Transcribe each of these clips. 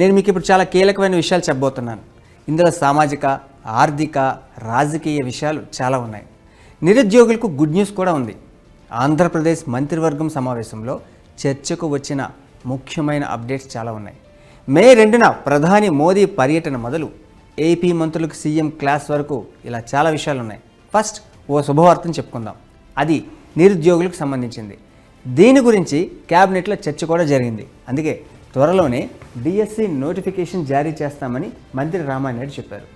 నేను మీకు ఇప్పుడు చాలా కీలకమైన విషయాలు చెప్పబోతున్నాను. ఇందులో సామాజిక, ఆర్థిక, రాజకీయ విషయాలు చాలా ఉన్నాయి. నిరుద్యోగులకు గుడ్ న్యూస్ కూడా ఉంది. ఆంధ్రప్రదేశ్ మంత్రివర్గం సమావేశంలో చర్చకు వచ్చిన ముఖ్యమైన అప్డేట్స్ చాలా ఉన్నాయి. మే 2న ప్రధాని మోదీ పర్యటన మొదలు ఏపీ మంత్రులకు సీఎం క్లాస్ వరకు ఇలా చాలా విషయాలు ఉన్నాయి. ఫస్ట్ ఓ శుభవార్తను చెప్పుకుందాం. అది నిరుద్యోగులకు సంబంధించింది. దీని గురించి క్యాబినెట్లో చర్చ కూడా జరిగింది. అందుకే త్వరలోనే డిఎస్సి నోటిఫికేషన్ జారీ చేస్తామని మంత్రి రామానాయుడు చెప్పారు.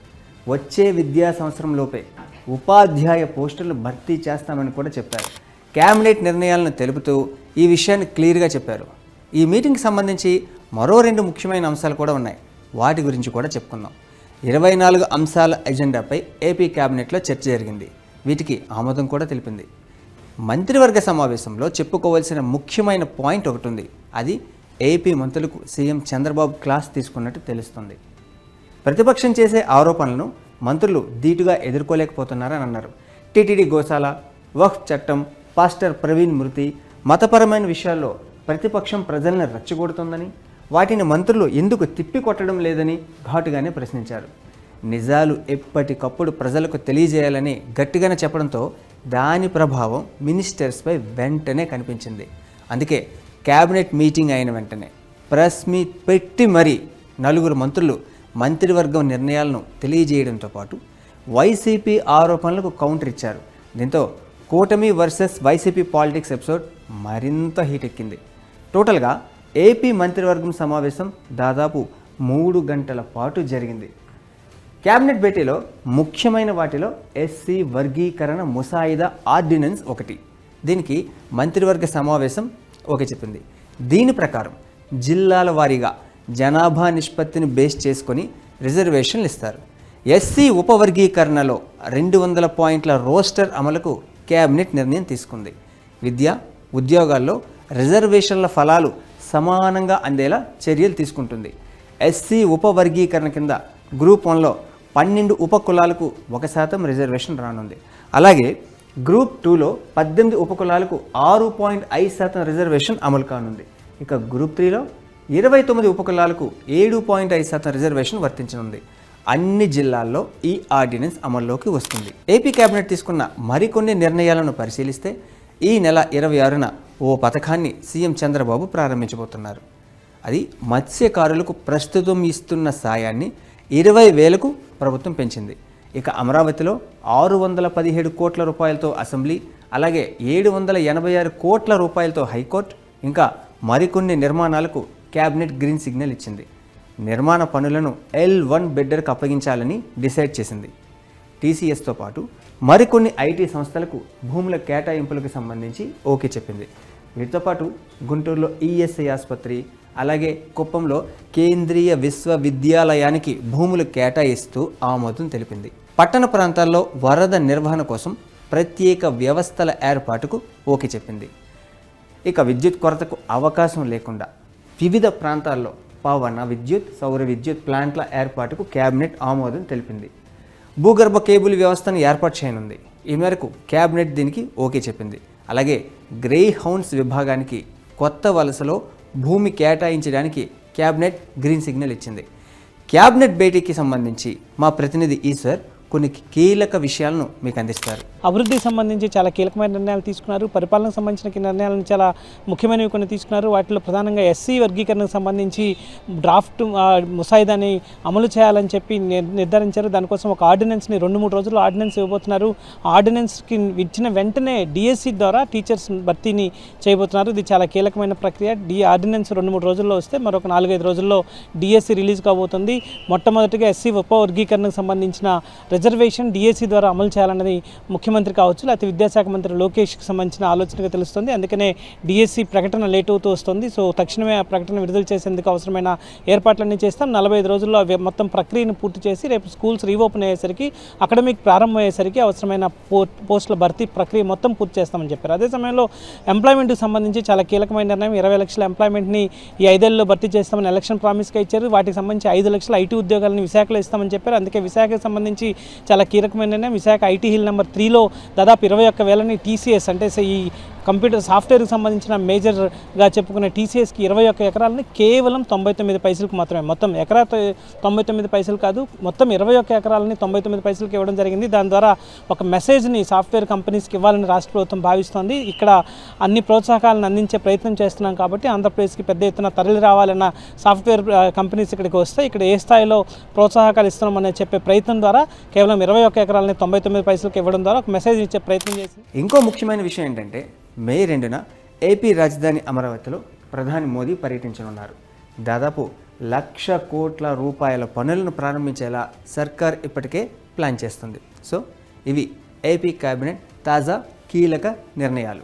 వచ్చే విద్యా సంవత్సరంలోపే ఉపాధ్యాయ పోస్టులు భర్తీ చేస్తామని కూడా చెప్పారు. క్యాబినెట్ నిర్ణయాలను తెలుపుతూ ఈ విషయాన్ని క్లియర్గా చెప్పారు. ఈ మీటింగ్కి సంబంధించి మరో 2 ముఖ్యమైన అంశాలు కూడా ఉన్నాయి. వాటి గురించి కూడా చెప్పుకుందాం. 24 అంశాల ఎజెండాపై ఏపీ క్యాబినెట్లో చర్చ జరిగింది. వీటికి ఆమోదం కూడా తెలిపింది. మంత్రివర్గ సమావేశంలో చెప్పుకోవాల్సిన ముఖ్యమైన పాయింట్ ఒకటి ఉంది. అది ఏపీ మంత్రులకు సీఎం చంద్రబాబు క్లాస్ తీసుకున్నట్టు తెలుస్తుంది. ప్రతిపక్షం చేసే ఆరోపణలను మంత్రులు ధీటుగా ఎదుర్కోలేకపోతున్నారని అన్నారు. టీటీడీ గోశాల, వక్ఫ్ చట్టం, పాస్టర్ ప్రవీణ్ మృతి, మతపరమైన విషయాల్లో ప్రతిపక్షం ప్రజలను రెచ్చగొడుతుందని, వాటిని మంత్రులు ఎందుకు తిప్పికొట్టడం లేదని ఘాటుగానే ప్రశ్నించారు. నిజాలు ఎప్పటికప్పుడు ప్రజలకు తెలియజేయాలని గట్టిగానే చెప్పడంతో దాని ప్రభావం మినిస్టర్స్పై వెంటనే కనిపించింది. అందుకే క్యాబినెట్ మీటింగ్ అయిన వెంటనే ప్రెస్ మీట్ పెట్టి మరీ 4 మంత్రులు మంత్రివర్గం నిర్ణయాలను తెలియజేయడంతో పాటు వైసీపీ ఆరోపణలకు కౌంటర్ ఇచ్చారు. దీంతో కూటమి వర్సెస్ వైసీపీ పాలిటిక్స్ ఎపిసోడ్ మరింత హీట్ ఎక్కింది. టోటల్గా ఏపీ మంత్రివర్గం సమావేశం దాదాపు 3 గంటల పాటు జరిగింది. క్యాబినెట్ భేటీలో ముఖ్యమైన వాటిలో ఎస్సీ వర్గీకరణ ముసాయిదా ఆర్డినెన్స్ ఒకటి. దీనికి మంత్రివర్గ సమావేశం ఓకే చెప్పింది. దీని ప్రకారం జిల్లాల వారీగా జనాభా నిష్పత్తిని బేస్ చేసుకొని రిజర్వేషన్లు ఇస్తారు. ఎస్సీ ఉపవర్గీకరణలో 200 పాయింట్ల రోస్టర్ అమలుకు క్యాబినెట్ నిర్ణయం తీసుకుంది. విద్య, ఉద్యోగాల్లో రిజర్వేషన్ల ఫలాలు సమానంగా అందేలా చర్యలు తీసుకుంటుంది. ఎస్సీ ఉపవర్గీకరణ కింద గ్రూప్ 1లో 12 ఉపకులాలకు 1% రిజర్వేషన్ రానుంది. అలాగే గ్రూప్ 2లో 18 ఉపకులాలకు 6.5% రిజర్వేషన్ అమలు కానుంది. ఇక గ్రూప్ 3లో 29 ఉపకులాలకు 7.5% రిజర్వేషన్ వర్తించనుంది. అన్ని జిల్లాల్లో ఈ ఆర్డినెన్స్ అమల్లోకి వస్తుంది. ఏపీ క్యాబినెట్ తీసుకున్న మరికొన్ని నిర్ణయాలను పరిశీలిస్తే ఈ నెల 26న ఓ పథకాన్ని సీఎం చంద్రబాబు ప్రారంభించబోతున్నారు. అది మత్స్యకారులకు ప్రస్తుతం ఇస్తున్న సాయాన్ని 20,000కు ప్రభుత్వం పెంచింది. ఇక అమరావతిలో 617 కోట్ల రూపాయలతో అసెంబ్లీ, అలాగే 786 కోట్ల రూపాయలతో హైకోర్టు, ఇంకా మరికొన్ని నిర్మాణాలకు క్యాబినెట్ గ్రీన్ సిగ్నల్ ఇచ్చింది. నిర్మాణ పనులను L1 బిడ్డర్కు అప్పగించాలని డిసైడ్ చేసింది. టీసీఎస్తో పాటు మరికొన్ని ఐటీ సంస్థలకు భూముల కేటాయింపులకు సంబంధించి ఓకే చెప్పింది. వీటితో పాటు గుంటూరులో ఈఎస్ఐ ఆసుపత్రి, అలాగే కుప్పంలో కేంద్రీయ విశ్వవిద్యాలయానికి భూములు కేటాయిస్తూ ఆమోదం తెలిపింది. పట్టణ ప్రాంతాల్లో వరద నిర్వహణ కోసం ప్రత్యేక వ్యవస్థల ఏర్పాటుకు ఓకే చెప్పింది. ఇక విద్యుత్ కొరతకు అవకాశం లేకుండా వివిధ ప్రాంతాల్లో పవన విద్యుత్, సౌర విద్యుత్ ప్లాంట్ల ఏర్పాటుకు క్యాబినెట్ ఆమోదం తెలిపింది. భూగర్భ కేబుల్ వ్యవస్థను ఏర్పాటు చేయనుంది. ఈ మేరకు క్యాబినెట్ దీనికి ఓకే చెప్పింది. అలాగే గ్రే హౌండ్స్ విభాగానికి కొత్త వలసలో భూమి కేటాయించడానికి క్యాబినెట్ గ్రీన్ సిగ్నల్ ఇచ్చింది. క్యాబినెట్ భేటీకి సంబంధించి మా ప్రతినిధి ఈశ్వర్ కొన్ని కీలక విషయాలను మీకు అందిస్తారు. అభివృద్ధికి సంబంధించి చాలా కీలకమైన నిర్ణయాలు తీసుకున్నారు. పరిపాలనకు సంబంధించిన నిర్ణయాలను చాలా ముఖ్యమైనవి కొన్ని తీసుకున్నారు. వాటిలో ప్రధానంగా ఎస్సీ వర్గీకరణకు సంబంధించి డ్రాఫ్ట్ ముసాయిదాని అమలు చేయాలని చెప్పి నిర్ధారించారు. దానికోసం ఒక ఆర్డినెన్స్ని 2-3 రోజుల్లో ఆర్డినెన్స్ ఇవ్వబోతున్నారు. ఆర్డినెన్స్కి ఇచ్చిన వెంటనే డిఎస్సి ద్వారా టీచర్స్ భర్తీని చేయబోతున్నారు. ఇది చాలా కీలకమైన ప్రక్రియ. ఆర్డినెన్స్ 2-3 రోజుల్లో వస్తే మరొక 4-5 రోజుల్లో డిఎస్సి రిలీజ్ కాబోతుంది. మొట్టమొదటిగా ఎస్సీ ఉపవర్గీకరణకు సంబంధించిన రిజర్వేషన్ డిఎస్సి ద్వారా అమలు చేయాలన్నది ముఖ్యమంత్రి కావచ్చు, లేకపోతే విద్యాశాఖ మంత్రి లోకేష్కి సంబంధించిన ఆలోచనగా తెలుస్తుంది. అందుకనే డిఎస్సి ప్రకటన లేట్ అవుతూ వస్తుంది. సో తక్షణమే ఆ ప్రకటన విడుదల చేసేందుకు అవసరమైన ఏర్పాట్లన్నీ చేస్తాం. 45 రోజుల్లో మొత్తం ప్రక్రియను పూర్తి చేసి రేపు స్కూల్స్ రీఓపెన్ అయ్యేసరికి, అకాడమిక్ ప్రారంభం అయ్యేసరికి అవసరమైన పోస్టుల భర్తీ ప్రక్రియ మొత్తం పూర్తి చేస్తామని చెప్పారు. అదే సమయంలో ఎంప్లాయ్మెంట్కి సంబంధించి చాలా కీలకమైన నిర్ణయం. 20 లక్షల ఎంప్లాయ్మెంట్ని ఈ 5 ఏళ్లలో భర్తీ చేస్తామని ఎలక్షన్ ప్రామిస్గా ఇచ్చారు. వాటికి సంబంధించి 5 లక్షల ఐటీ ఉద్యోగాలను విశాఖలో ఇస్తామని చెప్పారు. అందుకే విశాఖకు సంబంధించి చాలా కీలకమైన విశాఖ ఐటీ హిల్ నెంబర్ 3లో దాదాపు 21,000ని టీసీఎస్ అంటే ఈ కంప్యూటర్ సాఫ్ట్వేర్కి సంబంధించిన మేజర్గా చెప్పుకునే టీసీఎస్కి 21 ఎకరాలని కేవలం 99 పైసలకు మాత్రమే, మొత్తం ఎకరా 99 పైసలు కాదు, మొత్తం 21 ఎకరాలని 99 పైసలకి ఇవ్వడం జరిగింది. దాని ద్వారా ఒక మెసేజ్ని సాఫ్ట్వేర్ కంపెనీస్కి ఇవ్వాలని రాష్ట్ర ప్రభుత్వం భావిస్తోంది. ఇక్కడ అన్ని ప్రోత్సాహకాలను అందించే ప్రయత్నం చేస్తున్నాం కాబట్టి ఆంధ్రప్రదేశ్కి పెద్ద ఎత్తున తరలి రావాలన్న సాఫ్ట్వేర్ కంపెనీస్ ఇక్కడికి వస్తే ఇక్కడ ఏ స్థాయిలో ప్రోత్సాహకాలు ఇస్తున్నామని చెప్పే ప్రయత్నం ద్వారా కేవలం 21 ఎకరాలని 99 పైసలకి ఇవ్వడం ద్వారా ఒక మెసేజ్ ఇచ్చే ప్రయత్నం చేసింది. ఇంకో ముఖ్యమైన విషయం ఏంటంటే మే 2న ఏపీ రాజధాని అమరావతిలో ప్రధాని మోదీ పర్యటించనున్నారు. దాదాపు 1,00,000 కోట్ల రూపాయల పనులను ప్రారంభించేలా సర్కార్ ఇప్పటికే ప్లాన్ చేస్తుంది. సో ఇవి ఏపీ కేబినెట్ తాజా కీలక నిర్ణయాలు.